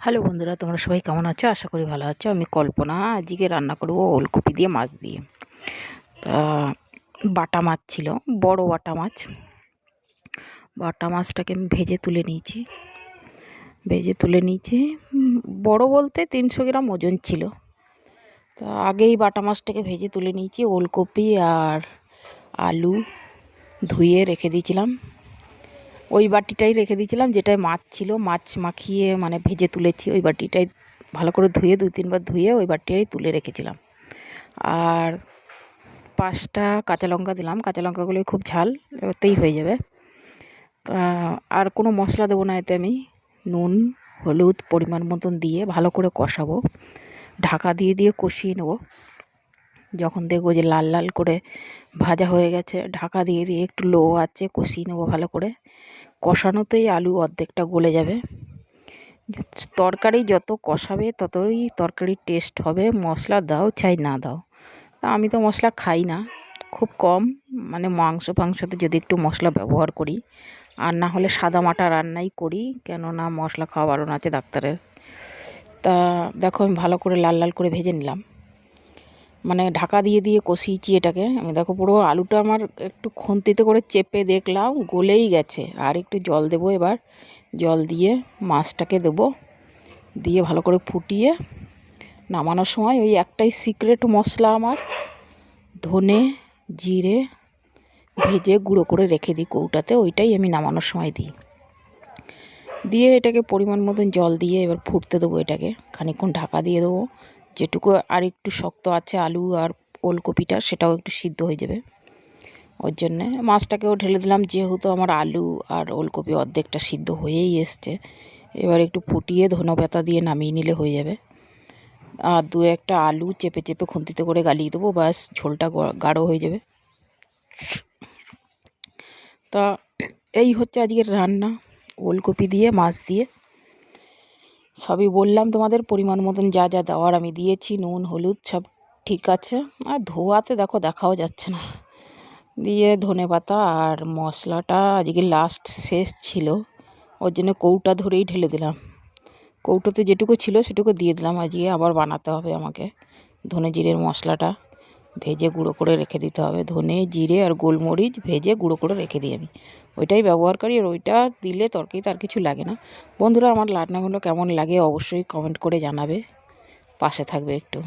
Hello বন্ধুরা, তোমরা সবাই কেমন আছো? আশা করি ভালো আছো। আমি কল্পনা। আজকে রান্না করব ওলকপি দিয়ে মাছ দিয়ে। তা বাটা মাছ ছিল, বড় বাটা মাছটাকে আমি ভেজে তুলে নিয়েছি। বড় বলতে 300 গ্রাম ওজন ছিল। তা আগেই বাটা মাছটাকে ভেজে তুলে নিয়েছি। ওলকপি আর আলু ধুয়ে রেখে দিয়েছিলাম, ওই বাটিটাই রেখে দিয়েছিলাম যেটায় মাছ ছিল। মাছ মাখিয়ে মানে ভেজে তুলেছি, ওই বাটিটাই ভালো করে ধুয়ে 2-3 বার ধুয়ে ওই বাটিটাই তুলে রেখেছিলাম। আর 5টা কাঁচা লঙ্কা দিলাম। কাঁচা লঙ্কাগুলোই খুব ঝাল, ওতেই হয়ে যাবে। আর কোনো মশলা দেবো না এতে। আমি নুন হলুদ পরিমাণ মতন দিয়ে ভালো করে কষাবো, ঢাকা দিয়ে কষিয়ে নেব। যখন দেখবো যে লাল লাল করে ভাজা হয়ে গেছে, ঢাকা দিয়ে একটু লো আঁচে কষিয়ে নেবো ভালো করে। কষানোতেই আলু অর্ধেকটা গলে যাবে। তরকারি যত কষাবে ততই তরকারির টেস্ট হবে, মশলা দাও চাই না দাও। আমি তো মশলা খাই না, খুব কম, মানে ফাংসতে যদি একটু মশলা ব্যবহার করি, আর না হলে সাদা মাটা রান্নাই করি, কেননা মশলা খাওয়া বারণ আছে ডাক্তারের। তা দেখো, আমি ভালো করে লাল লাল করে ভেজে নিলাম, মানে ঢাকা দিয়ে কষিয়েছি এটাকে। আমি দেখো পুরো আলুটা আমার একটু খুন্তিতে করে চেপে দেখলাম গলেই গেছে। আর একটু জল দেবো এবার। জল দিয়ে মাছটাকে দেবো, দিয়ে ভালো করে ফুটিয়ে নামানোর সময় ওই একটাই সিক্রেট মশলা আমার, ধনে জিরে ভেজে গুঁড়ো করে রেখে দিই কৌটাতে, ওইটাই আমি নামানোর সময় দিই। দিয়ে এটাকে পরিমাণ মতন জল দিয়ে এবার ফুটতে দেবো। এটাকে খানিকক্ষণ ঢাকা দিয়ে দেবো, যেটুকু আর একটু শক্ত আছে আলু আর ওলকপিটা সেটাও একটু সিদ্ধ হয়ে যাবে। ওর জন্যে মাছটাকেও ঢেলে দিলাম, যেহেতু আমার আলু আর ওলকপি অর্ধেকটা সিদ্ধ হয়েই এসছে। এবার একটু ফুটিয়ে ধনেপাতা দিয়ে নামিয়ে নিলে হয়ে যাবে। আর 2-1টা আলু চেপে খুন্তিতে করে গালিয়ে দেবো, ব্যাস ঝোলটা গাঢ় হয়ে যাবে। তা এই হচ্ছে আজকের রান্না, ওলকপি দিয়ে মাছ দিয়ে। সবই বললাম তোমাদের, পরিমাণ মতন যা যা দেওয়ার আমি দিয়েছি, নুন হলুদ সব ঠিক আছে। আর ধোয়াতে দেখাও যাচ্ছে না। দিয়ে ধনেপাতা আর মশলাটা আজকে লাস্ট শেষ ছিল, ওর জন্য কৌটা ধরেই ঢেলে দিলাম। কৌটোতে যেটুকু ছিল সেটুকু দিয়ে দিলাম। আজকে আবার বানাতে হবে আমাকে। ধনে জিরের মশলাটা ভেজে গুঁড়ো করে রেখে দিতে হবে। ধনে জিরে আর গোলমরিচ ভেজে গুঁড়ো করে রেখে দিই আমি, ওইটাই ব্যবহার করি। আর ওইটা দিলে তরকারিতে আর কিছু লাগে না। বন্ধুরা, আমার রান্নাগুলো কেমন লাগে অবশ্যই কমেন্ট করে জানাবে, পাশে থাকবে একটু।